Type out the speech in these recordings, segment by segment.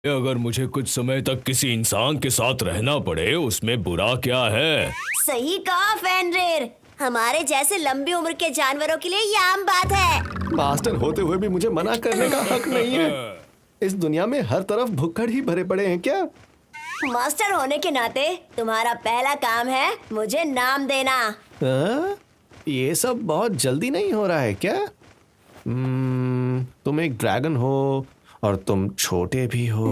अगर मुझे कुछ समय तक किसी इंसान के साथ रहना पड़े उसमें बुरा क्या है? सही कहा फेनरिर, हमारे जैसे लंबी उम्र के जानवरों के लिए ये आम बात है। मास्टर होते हुए भी मुझे मना करने का हक नहीं है। इस दुनिया में हर तरफ भुक्कड़ ही भरे पड़े हैं क्या? मास्टर होने के नाते तुम्हारा पहला काम है मुझे नाम देना। ये सब बहुत जल्दी नहीं हो रहा है क्या? तुम एक ड्रैगन हो और तुम छोटे भी हो।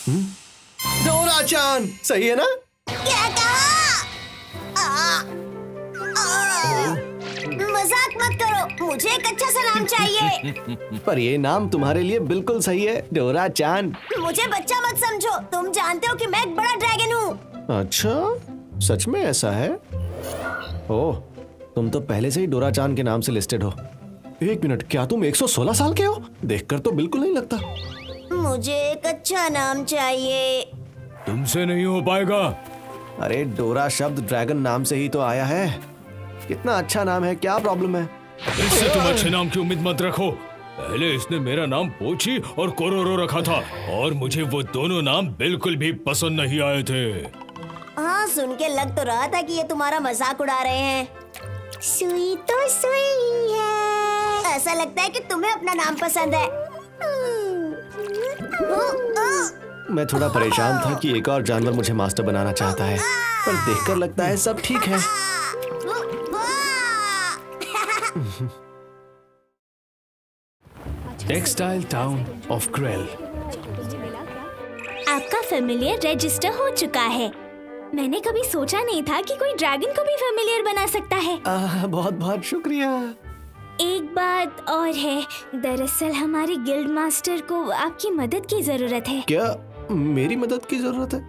डोरा-चान, सही है ना? क्या कहा? मजाक मत करो, मुझे एक अच्छा सा नाम चाहिए। पर ये नाम तुम्हारे लिए बिल्कुल सही है, डोरा-चान। मुझे बच्चा मत समझो, तुम जानते हो कि मैं एक बड़ा ड्रैगन हूँ। अच्छा, सच में ऐसा है? ओह, तुम तो पहले से ही डोरा-चान के नाम से लिस्टेड हो। एक मिनट, क्या तुम 116 साल के हो? देखकर तो बिल्कुल नहीं लगता। मुझे एक अच्छा नाम चाहिए। तुमसे नहीं हो पाएगा। अरे डोरा शब्द ड्रैगन नाम से ही तो आया है। कितना अच्छा नाम है, क्या प्रॉब्लम है? इससे तुम अच्छे नाम की उम्मीद मत रखो। पहले इसने मेरा नाम पोची और कोरोरो रखा था और मुझे वो दोनों नाम बिल्कुल भी पसंद नहीं आए थे। हाँ, सुन के लग तो रहा था कि ये तुम्हारा मजाक उड़ा रहे हैं। सुई तो सुई है। ऐसा लगता है कि तुम्हें अपना नाम पसंद है। मैं थोड़ा परेशान था कि एक और जानवर मुझे मास्टर बनाना चाहता है, पर देखकर लगता है सब ठीक है। Textile town of curl. आपका फेमिलियर रजिस्टर हो चुका है। मैंने कभी सोचा नहीं था कि कोई ड्रैगन को भी फेमिलियर बना सकता है। बहुत बहुत शुक्रिया। एक बात और है, दरअसल हमारे गिल्ड मास्टर को आपकी मदद की जरूरत है। क्या मेरी मदद की जरूरत है?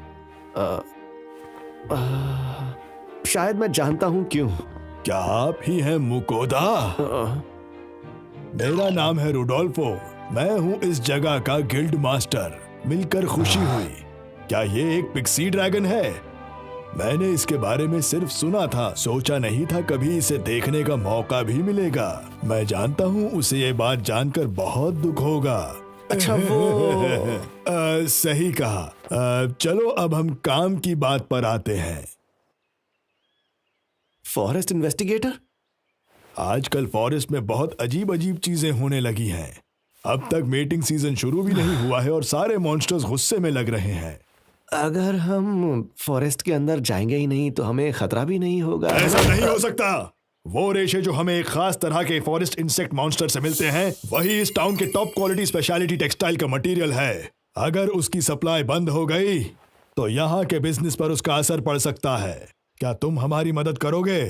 शायद मैं जानता हूँ क्यों। क्या आप ही हैं मुकोदा? मेरा नाम है रुडोल्फो। मैं हूँ इस जगह का गिल्ड मास्टर। मिलकर खुशी हुई। क्या ये एक पिक्सी ड्रैगन है? मैंने इसके बारे में सिर्फ सुना था, सोचा नहीं था कभी इसे देखने का मौका भी मिलेगा। मैं जानता हूँ उसे ये बात जानकर बहुत दुख होगा। अच्छा वो सही कहा। चलो अब हम काम की बात पर आते हैं। Forest investigator? आजकल फॉरेस्ट में बहुत अजीब अजीब चीजें होने लगी हैं। अब तक मेटिंग सीजन शुरू भी नहीं हुआ है और सारे मॉन्स्टर्स गुस्से में लग रहे हैं। अगर हम फॉरेस्ट के अंदर जाएंगे ही नहीं तो हमें खतरा भी नहीं होगा। ऐसा नहीं हो सकता। वो रेशे जो हमें एक खास तरह के फॉरेस्ट इंसेक्ट मॉन्स्टर से मिलते हैं, वही इस टाउन के टॉप क्वालिटी स्पेशलिटी टेक्सटाइल का मटेरियल है। अगर उसकी सप्लाई बंद हो गई तो यहाँ के बिजनेस पर उसका असर पड़ सकता है। क्या तुम हमारी मदद करोगे?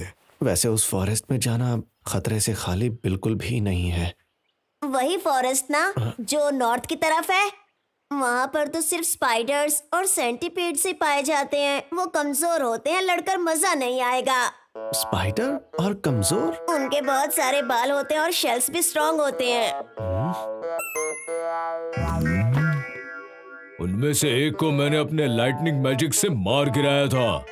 वैसे उस फॉरेस्ट में जाना खतरे से खाली बिल्कुल भी नहीं है। वही फॉरेस्ट ना जो नॉर्थ की तरफ है? वहाँ पर तो सिर्फ स्पाइडर्स और सेंटीपीड से पाए जाते हैं। वो कमजोर होते हैं, लड़कर मजा नहीं आएगा। स्पाइडर और कमजोर? उनके बहुत सारे बाल होते हैं और शेल्स भी स्ट्रॉन्ग होते हैं। उनमें से एक को मैंने अपने लाइटनिंग मैजिक से मार गिराया था।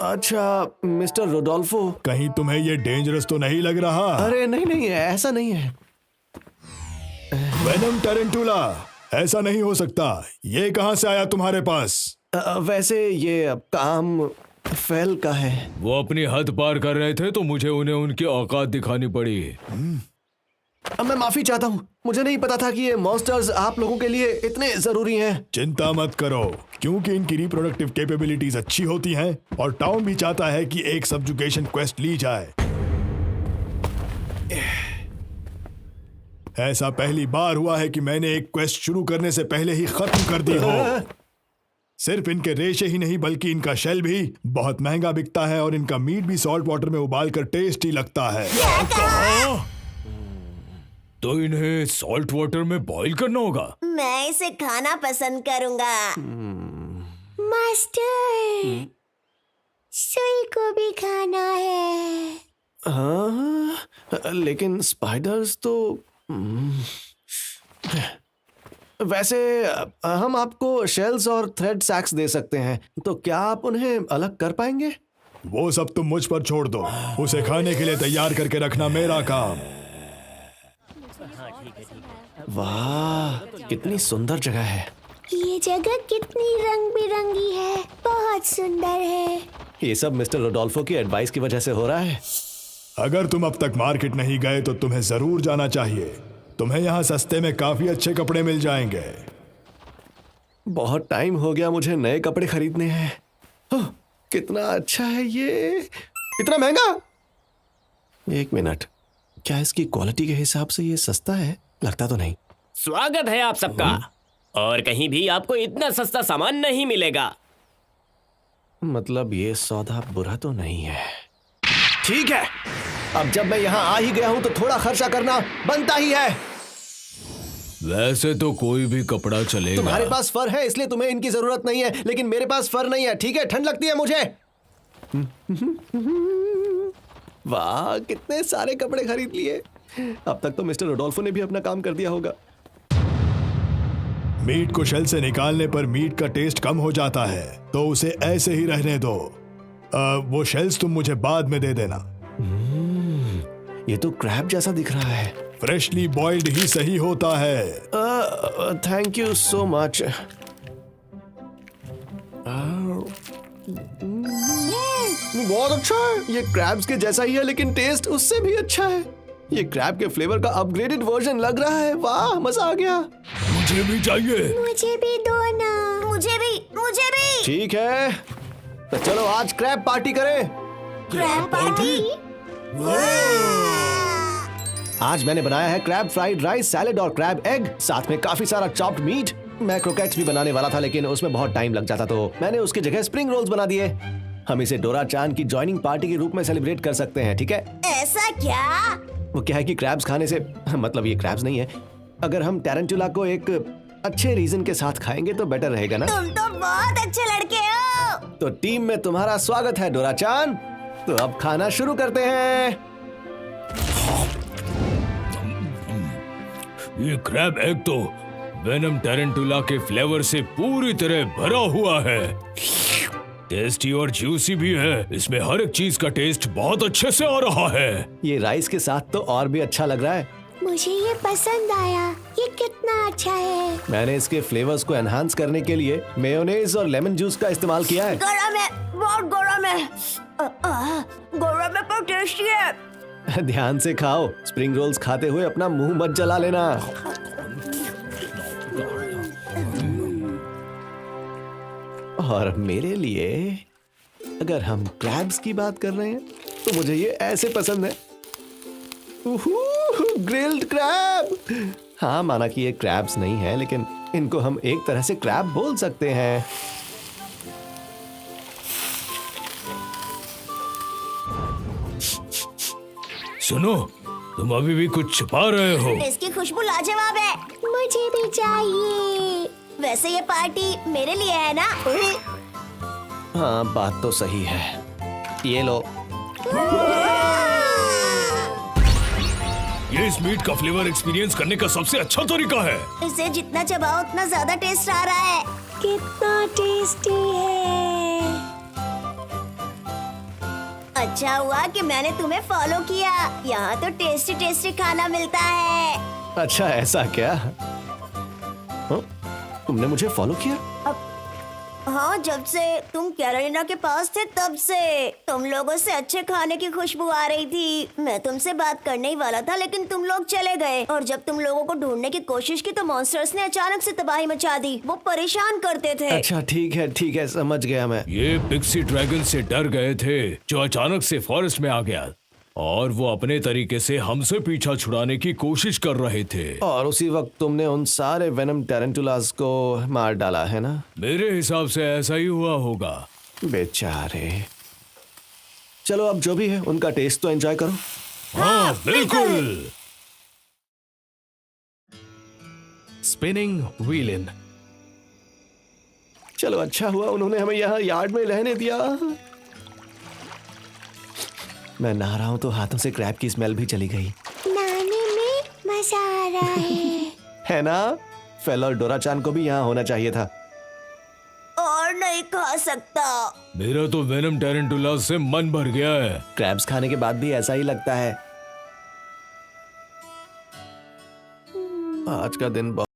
अच्छा मिस्टर रोडोल्फो, कहीं तुम्हें ये डेंजरस तो नहीं लग रहा? अरे नहीं नहीं, ऐसा नहीं है। वेनम टैरेंटुला, ऐसा नहीं हो सकता। ये कहां से आया तुम्हारे पास? वैसे ये काम फेल का है। वो अपनी हद पार कर रहे थे तो मुझे उन्हें उनकी औकात दिखानी पड़ी। मैं माफी चाहता हूँ, मुझे नहीं पता था कि ये मॉन्स्टर्स आप लोगों के लिए इतने जरूरी हैं। चिंता मत करो, क्योंकि इनकी रिप्रोडक्टिव कैपेबिलिटीज अच्छी होती हैं और टाउन भी चाहता है कि एक सब्जुगेशन क्वेस्ट ली जाए। ऐसा पहली बार हुआ है कि मैंने एक क्वेस्ट शुरू करने से पहले ही खत्म कर दी हो। सिर्फ इनके रेशे ही नहीं बल्कि इनका शेल भी बहुत महंगा बिकता है और इनका मीट भी सॉल्ट वाटर में उबालकर टेस्टी लगता है। तो इन्हें सॉल्ट वाटर में बॉईल करना होगा। मैं इसे खाना पसंद करूंगा। मास्टर, सुई को भी खाना है। हाँ, लेकिन स्पाइडर्स तो वैसे हम आपको शेल्स और थ्रेड सैक्स दे सकते हैं, तो क्या आप उन्हें अलग कर पाएंगे? वो सब तुम मुझ पर छोड़ दो। उसे खाने के लिए तैयार करके रखना मेरा काम। वाह, कितनी सुंदर जगह है। ये जगह कितनी रंग बिरंगी है, बहुत सुंदर है। ये सब मिस्टर रोडोल्फो की एडवाइस की वजह से हो रहा है। अगर तुम अब तक मार्केट नहीं गए तो तुम्हें जरूर जाना चाहिए। तुम्हें यहाँ सस्ते में काफी अच्छे कपड़े मिल जाएंगे। बहुत टाइम हो गया मुझे नए कपड़े खरीदने हैं। ओह, कितना अच्छा है ये। इतना महंगा? एक मिनट, क्या इसकी क्वालिटी के हिसाब से ये सस्ता है? लगता तो नहीं। स्वागत है आप सबका। और कहीं भी आपको इतना सस्ता सामान नहीं मिलेगा। मतलब ये सौदा बुरा तो नहीं है। ठीक है, अब जब मैं यहाँ आ ही गया हूँ तो थोड़ा खर्चा करना बनता ही है। वैसे तो कोई भी कपड़ा चलेगा। तुम्हारे पास फर है इसलिए तुम्हें इनकी जरूरत नहीं है, लेकिन मेरे पास फर नहीं है। ठीक है, ठंड लगती है मुझे। वाह, कितने सारे कपड़े खरीद लिए। अब तक तो मिस्टर रोडोल्फो ने भी अपना काम कर दिया होगा। मीट को शेल से निकालने पर मीट का टेस्ट कम हो जाता है, तो उसे ऐसे ही रहने दो। वो शेल्स तुम मुझे बाद में दे देना। ये तो क्रैब जैसा दिख रहा है। फ्रेशली बॉइल्ड ही सही होता है। Thank you so much. बहुत अच्छा है। ये क्रैब्स के जैसा ही है, लेकिन टेस्ट उससे भी अच्छा है। ये क्रैब के फ्लेवर का अपग्रेडेड वर्जन लग रहा है। वाह, मजा आ गया। मुझे भी चाहिए। मुझे भी दो ना। मुझे भी, मुझे भी। ठीक है, तो चलो आज क्रैब पार्टी करें। Crab party. आज मैंने बनाया है क्रैब फ्राइड राइस, सैलेड और क्रैब एग, साथ में काफी सारा चॉप्ड मीट। मैं क्रोकेट्स भी बनाने वाला था, लेकिन उसमें बहुत टाइम लग जाता, तो मैंने उसकी जगह स्प्रिंग रोल्स बना दिए। हम इसे डोरा चान की ज्वाइनिंग पार्टी के रूप में सेलिब्रेट कर सकते हैं। ठीक है? ऐसा क्या? वो क्या है कि क्रैब्स खाने से, मतलब ये क्रैब्स नहीं है, अगर हम टैरेंटुला को एक अच्छे रीजन के साथ खाएंगे तो बेटर रहेगा ना। तुम तो बहुत अच्छे लड़के हो। तो टीम में तुम्हारा स्वागत है डोरा चान। तो अब खाना शुरू करते हैं। ये क्रैब एग तो वेनम टैरेंटुला के फ्लेवर से पूरी तरह भरा हुआ है। टेस्टी और जूसी भी है। इसमें हर एक चीज का टेस्ट बहुत अच्छे से आ रहा है। ये राइस के साथ तो और भी अच्छा लग रहा है। मुझे ये पसंद आया। ये कितना अच्छा है। मैंने इसके फ्लेवर्स को एनहांस करने के लिए मेयोनेज और लेमन जूस का इस्तेमाल किया है। गरम है, बहुत गरम है। गरम है पर टेस्टी है। ध्यान से खाओ। स्प्रिंग रोल्स खाते हुए अपना मुंह मत जला लेना। और मेरे लिए, अगर हम क्रैब्स की बात कर रहे हैं, तो मुझे ये ऐसे पसंद है। Grilled crab. हाँ, माना कि ये क्रैब्स नहीं है, लेकिन इनको हम एक तरह से क्रैब बोल सकते हैं। सुनो, तुम अभी भी कुछ छुपा रहे हो। इसकी खुशबू लाजवाब है। मुझे भी चाहिए। वैसे ये पार्टी मेरे लिए है ना? हाँ, बात तो सही है। ये लो। ये इस मीट का फ्लेवर एक्सपीरियंस करने का सबसे अच्छा तरीका है। इसे जितना चबाओ उतना ज्यादा टेस्ट आ रहा है। कितना टेस्टी है। अच्छा हुआ कि मैंने तुम्हें फॉलो किया। यहाँ तो टेस्टी टेस्टी खाना मिलता है। अच्छा, ऐसा क्या? हाँ? तुमने मुझे फॉलो किया? हाँ, जब से तुम कैरोलिना के पास थे तब से। तुम लोगों से अच्छे खाने की खुशबू आ रही थी। मैं तुमसे बात करने ही वाला था, लेकिन तुम लोग चले गए। और जब तुम लोगों को ढूंढने की कोशिश की तो मॉन्स्टर्स ने अचानक से तबाही मचा दी। वो परेशान करते थे। अच्छा, ठीक है, समझ गया मैं। ये पिक्सी ड्रैगन से डर गए थे, जो अचानक से फॉरेस्ट में आ गया, और वो अपने तरीके से हमसे पीछा छुड़ाने की कोशिश कर रहे थे। और उसी वक्त तुमने उन सारे वेनम टैरेंटुलास को मार डाला है ना? मेरे हिसाब से ऐसा ही हुआ होगा। बेचारे। चलो, अब जो भी है उनका टेस्ट तो एंजॉय करो। हाँ, बिल्कुल। Spinning wheelin. चलो, अच्छा हुआ उन्होंने हमें यहाँ यार्ड में रहने दिया। मैं नहा रहा हूँ तो हाथों से क्रैब की स्मेल भी चली गई। नहाने में मजा आ रहा है ना? फेल और डोरा चान को भी यहाँ होना चाहिए था। और नहीं खा सकता। मेरा तो वेनम टैरेंटुला से मन भर गया है। क्रैब्स खाने के बाद भी ऐसा ही लगता है। आज का दिन